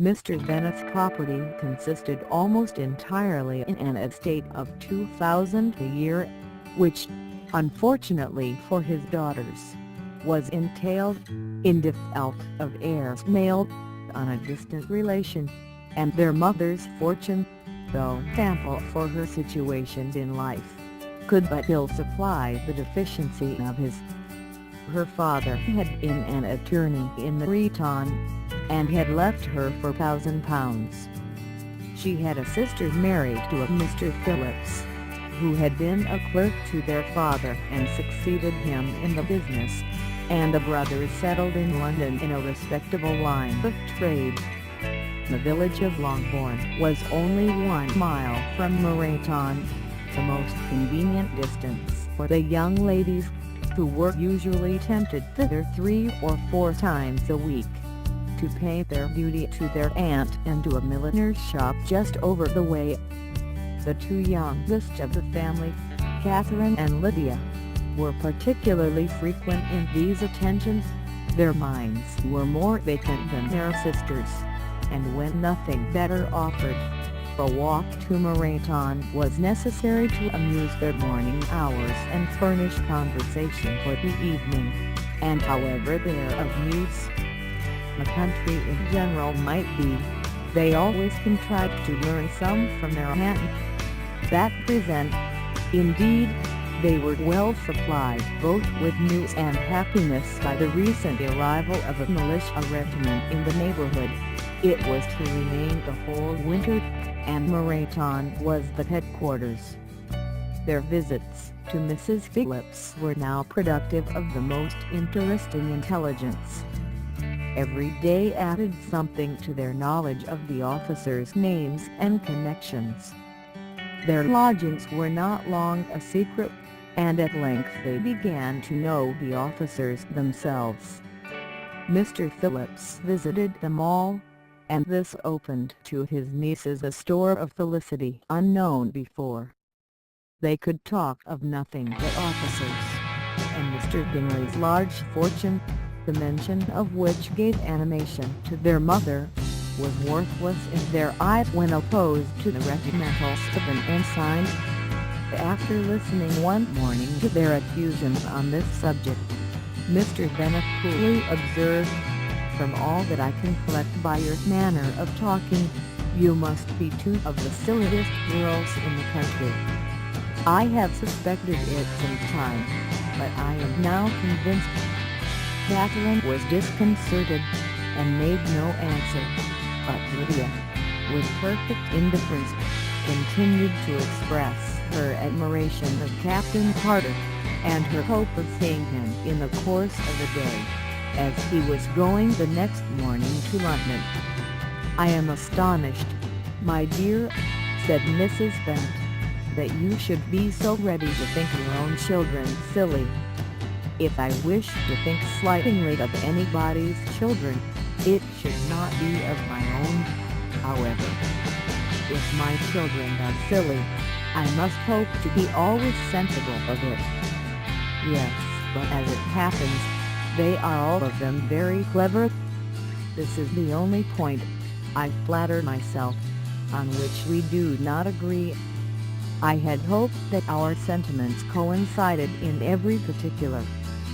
Mr. Bennett's property consisted almost entirely in an estate of $2,000 a year, which, unfortunately for his daughters, was entailed, in default of heirs male, on a distant relation, and their mother's fortune, though ample for her situation in life, could but ill supply the deficiency of his. Her father had been an attorney in the Breton, and had left her for £1,000. She had a sister married to a Mr. Phillips, who had been a clerk to their father and succeeded him in the business, and a brother settled in London in a respectable line of trade. The village of Longbourn was only 1 mile from Moreton, the most convenient distance for the young ladies, who were usually tempted thither 3 or 4 times a week, to pay their duty to their aunt and to a milliner's shop just over the way. The 2 youngest of the family, Catherine and Lydia, were particularly frequent in these attentions. Their minds were more vacant than their sisters', and when nothing better offered, a walk to Moreton was necessary to amuse their morning hours and furnish conversation for the evening, and however their of use the country in general might be, they always contrived to learn some from their aunt. That present, indeed, they were well supplied both with news and happiness by the recent arrival of a militia regiment in the neighborhood. It was to remain the whole winter, and Moreton was the headquarters. Their visits to Mrs. Phillips were now productive of the most interesting intelligence. Every day added something to their knowledge of the officers' names and connections. Their lodgings were not long a secret, and at length they began to know the officers themselves. Mr. Phillips visited them all, and this opened to his nieces a store of felicity unknown before. They could talk of nothing but officers, and Mr. Bingley's large fortune, the mention of which gave animation to their mother, was worthless in their eyes when opposed to the regimental of an ensign. After listening one morning to their effusions on this subject, Mr. Bennet coolly observed, "From all that I can collect by your manner of talking, you must be 2 of the silliest girls in the country. I have suspected it some time, but I am now convinced." Catherine was disconcerted, and made no answer, but Lydia, with perfect indifference, continued to express her admiration of Captain Carter, and her hope of seeing him in the course of the day, as he was going the next morning to London. "I am astonished, my dear," said Mrs. Bennet, "that you should be so ready to think your own children silly. If I wish to think slightingly of anybody's children, it should not be of my own. However, if my children are silly, I must hope to be always sensible of it. Yes, but as it happens, they are all of them very clever. This is the only point, I flatter myself, on which we do not agree. I had hoped that our sentiments coincided in every particular,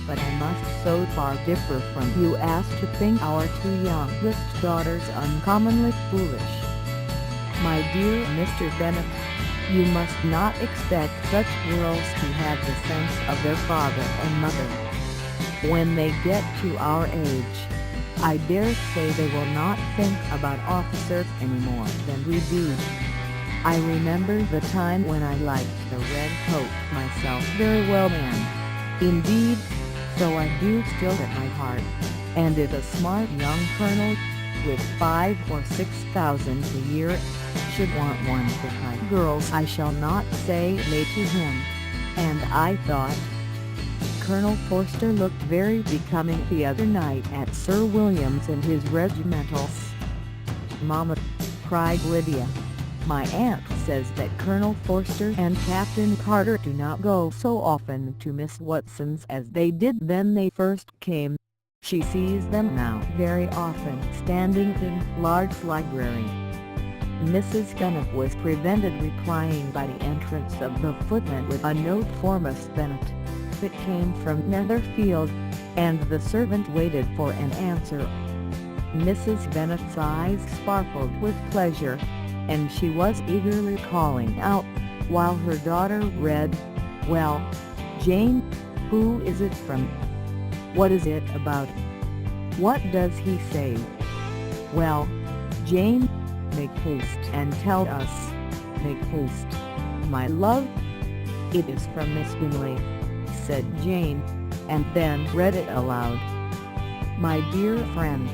but I must so far differ from you as to think our 2 youngest daughters uncommonly foolish. My dear Mr. Bennet, you must not expect such girls to have the sense of their father and mother. When they get to our age, I dare say they will not think about officers any more than we do. I remember the time when I liked the red coat myself very well then. Indeed, so I do still at my heart, and if a smart young colonel, with 5 or 6,000 a year, should want one of the kind of girls I shall not say nay to him, and I thought, Colonel Forster looked very becoming the other night at Sir William's in his regimentals." "Mamma," cried Lydia, "my aunt says that Colonel Forster and Captain Carter do not go so often to Miss Watson's as they did when they first came. She sees them now very often standing in large library. Mrs. Bennet was prevented replying by the entrance of the footman with a note for Miss Bennet. It came from Netherfield, and the servant waited for an answer. Mrs. Bennet's eyes sparkled with pleasure, and she was eagerly calling out, while her daughter read, "Well, Jane, who is it from? What is it about? What does he say? Well, Jane, make haste and tell us. Make haste, my love." "It is from Miss Bingley," said Jane, and then read it aloud. "My dear friend,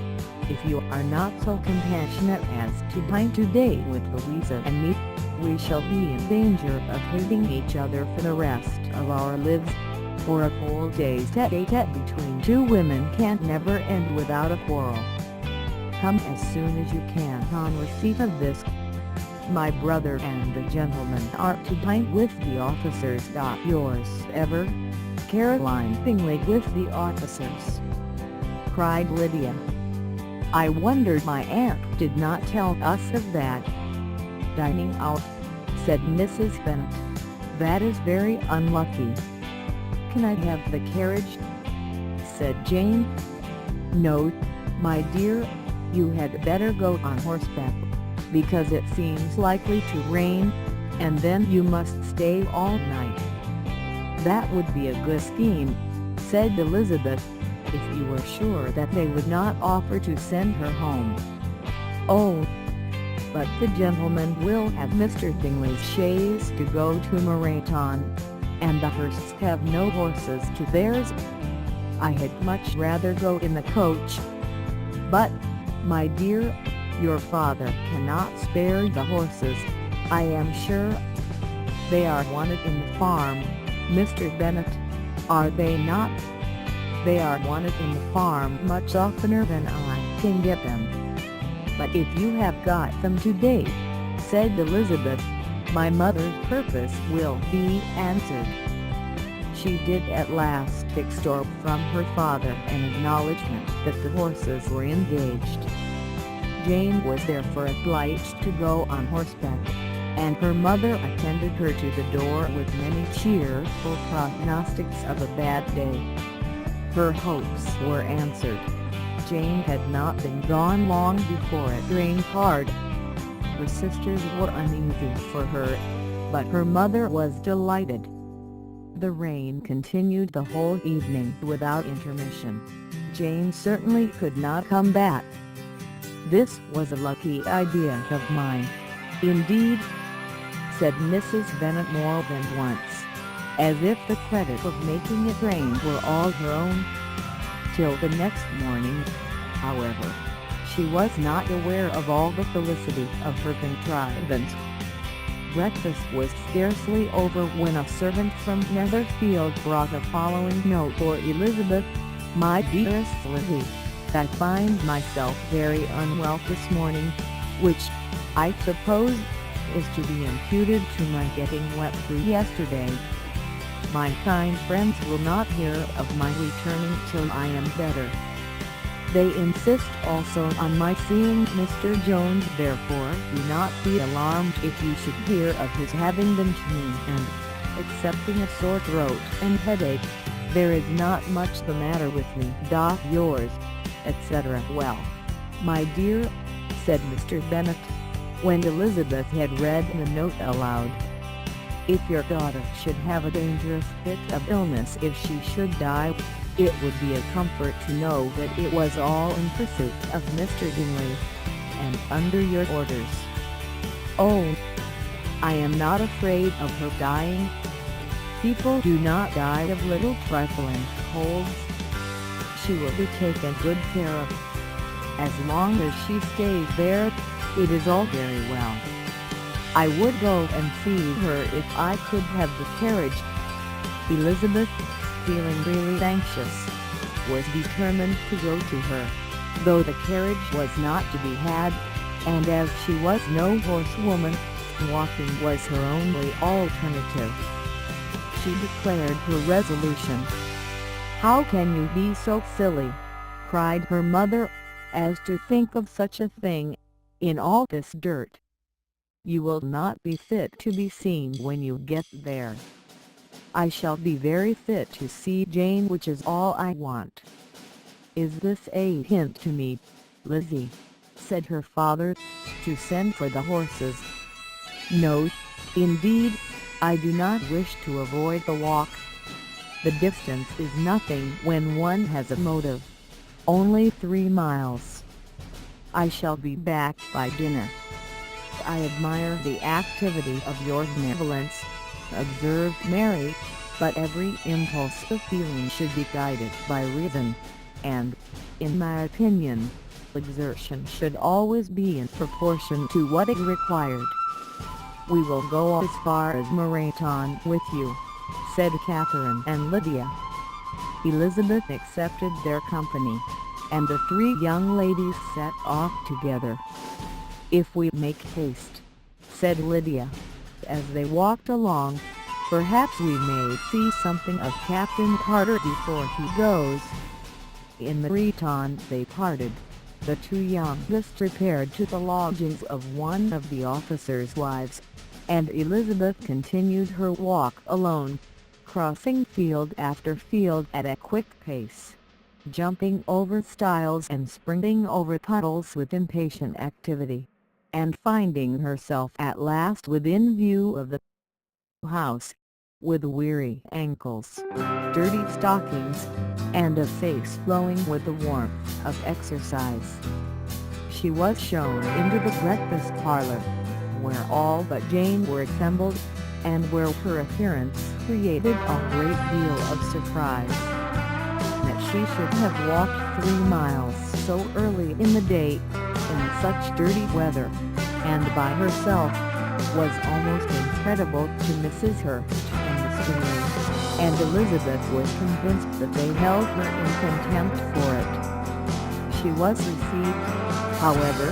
if you are not so compassionate as to dine today with Louisa and me, we shall be in danger of hating each other for the rest of our lives, for a whole day's tete-a-tete between two women can't never end without a quarrel. Come as soon as you can on receipt of this. My brother and the gentleman are to dine with the officers. Yours ever, Caroline Bingley." "With the officers!" cried Lydia. "I wonder my aunt did not tell us of that." "Dining out," said Mrs. Bennet. "That is very unlucky." "Can I have the carriage?" said Jane. "No, my dear, you had better go on horseback, because it seems likely to rain, and then you must stay all night." "That would be a good scheme," said Elizabeth, "if you were sure that they would not offer to send her home." "Oh, but the gentleman will have Mr. Bingley's chaise to go to Marathon, and the Hursts have no horses to theirs. I had much rather go in the coach. But, my dear, your father cannot spare the horses, I am sure. They are wanted in the farm, Mr. Bennet, are they not?" "They are wanted in the farm much oftener than I can get them." "But if you have got them today," said Elizabeth, "my mother's purpose will be answered." She did at last extort from her father an acknowledgment that the horses were engaged. Jane was therefore obliged to go on horseback, and her mother attended her to the door with many cheerful prognostics of a bad day. Her hopes were answered. Jane had not been gone long before it rained hard. Her sisters were uneasy for her, but her mother was delighted. The rain continued the whole evening without intermission. Jane certainly could not come back. "This was a lucky idea of mine, indeed," said Mrs. Bennet more than once, as if the credit of making it rain were all her own. Till the next morning, however, she was not aware of all the felicity of her contrivance. Breakfast was scarcely over when a servant from Netherfield brought the following note for Elizabeth: "My dearest Lizzie, I find myself very unwell this morning, which, I suppose, is to be imputed to my getting wet through yesterday. My kind friends will not hear of my returning till I am better. They insist also on my seeing Mr. Jones, therefore do not be alarmed if you should hear of his having been to me, and, excepting a sore throat and headache, there is not much the matter with me. Yours, etc." "Well, my dear," said Mr. Bennet, when Elizabeth had read the note aloud, "if your daughter should have a dangerous fit of illness, if she should die, it would be a comfort to know that it was all in pursuit of Mr. Bingley, and under your orders. Oh, I am not afraid of her dying. People do not die of little trifling colds. She will be taken good care of. As long as she stays there, it is all very well. I would go and see her if I could have the carriage." Elizabeth, feeling really anxious, was determined to go to her, though the carriage was not to be had, and as she was no horsewoman, walking was her only alternative. She declared her resolution. "How can you be so silly?" cried her mother, "as to think of such a thing, in all this dirt. You will not be fit to be seen when you get there." "I shall be very fit to see Jane, which is all I want." "Is this a hint to me, Lizzie," said her father, "to send for the horses?" "No, indeed, I do not wish to avoid the walk. The distance is nothing when one has a motive. Only 3 miles. I shall be back by dinner." "I admire the activity of your benevolence," observed Mary, "but every impulse of feeling should be guided by reason, and, in my opinion, exertion should always be in proportion to what is required." "We will go as far as Moreton with you," said Catherine and Lydia. Elizabeth accepted their company, and the 3 young ladies set off together. "If we make haste," said Lydia, as they walked along, "perhaps we may see something of Captain Carter before he goes." In Moreton they parted. The 2 youngest repaired to the lodgings of one of the officers' wives, and Elizabeth continued her walk alone, crossing field after field at a quick pace, jumping over stiles and sprinting over puddles with impatient activity, and finding herself at last within view of the house, with weary ankles, dirty stockings, and a face glowing with the warmth of exercise. She was shown into the breakfast parlour, where all but Jane were assembled, and where her appearance created a great deal of surprise. That she should have walked 3 miles so early in the day, in such dirty weather, and by herself, was almost incredible to Mrs. Hurst and Miss Bingley, and Elizabeth was convinced that they held her in contempt for it. She was received, however,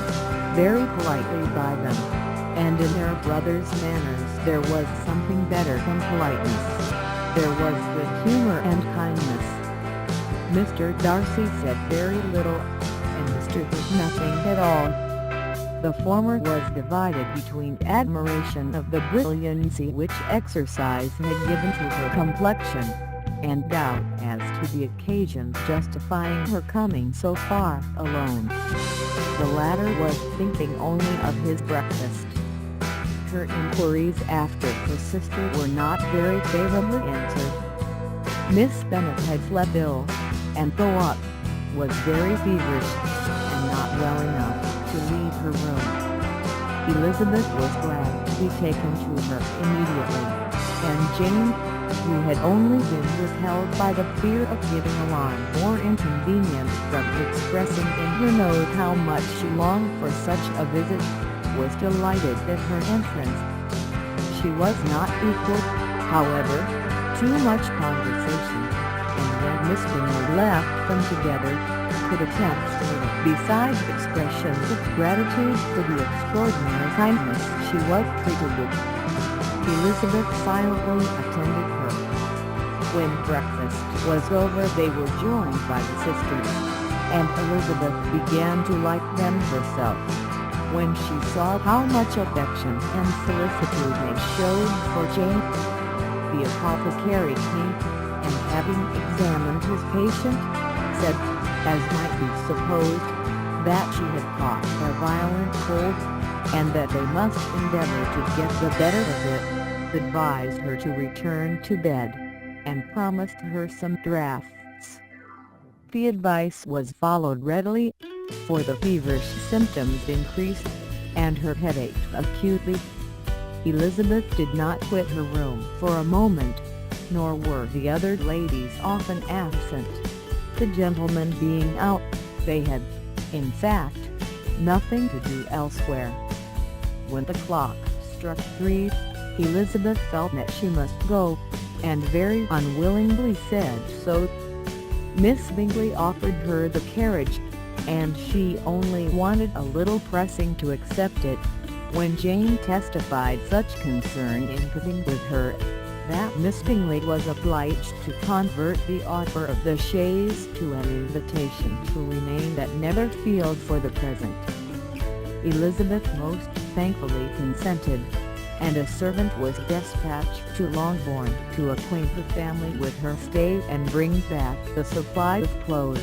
very politely by them, and in their brother's manners there was something better than politeness. There was good humor and kindness. Mr. Darcy said very little, and Mr. did nothing at all. The former was divided between admiration of the brilliancy which exercise had given to her complexion, and doubt as to the occasions justifying her coming so far alone. The latter was thinking only of his breakfast. Her inquiries after her sister were not very favourably answered. Miss Bennet had slept ill, and though up, was very feverish, and not well enough to leave her room. Elizabeth was glad to be taken to her immediately, and Jane, who had only been withheld by the fear of giving alarm or inconvenience from expressing in her note how much she longed for such a visit, was delighted at her entrance. She was not equal, however, to much conversation, and when Miss Bingley left them together, could attempt little besides expressions of gratitude for the extraordinary kindness she was treated with. Elizabeth silently attended her. When breakfast was over they were joined by the sisters, and Elizabeth began to like them herself, when she saw how much affection and solicitude they showed for Jane. The apothecary came, and having examined his patient, said, as might be supposed, that she had caught a violent cold, and that they must endeavour to get the better of it, advised her to return to bed, and promised her some draughts. The advice was followed readily, for the feverish symptoms increased, and her head ached acutely. Elizabeth did not quit her room for a moment, nor were the other ladies often absent. The gentlemen being out, they had, in fact, nothing to do elsewhere. When the clock struck 3, Elizabeth felt that she must go, and very unwillingly said so. Miss Bingley offered her the carriage, and she only wanted a little pressing to accept it, when Jane testified such concern in putting with her, that Miss Bingley was obliged to convert the offer of the chaise to an invitation to remain at Netherfield for the present. Elizabeth most thankfully consented, and a servant was dispatched to Longbourn to acquaint the family with her stay and bring back the supply of clothes.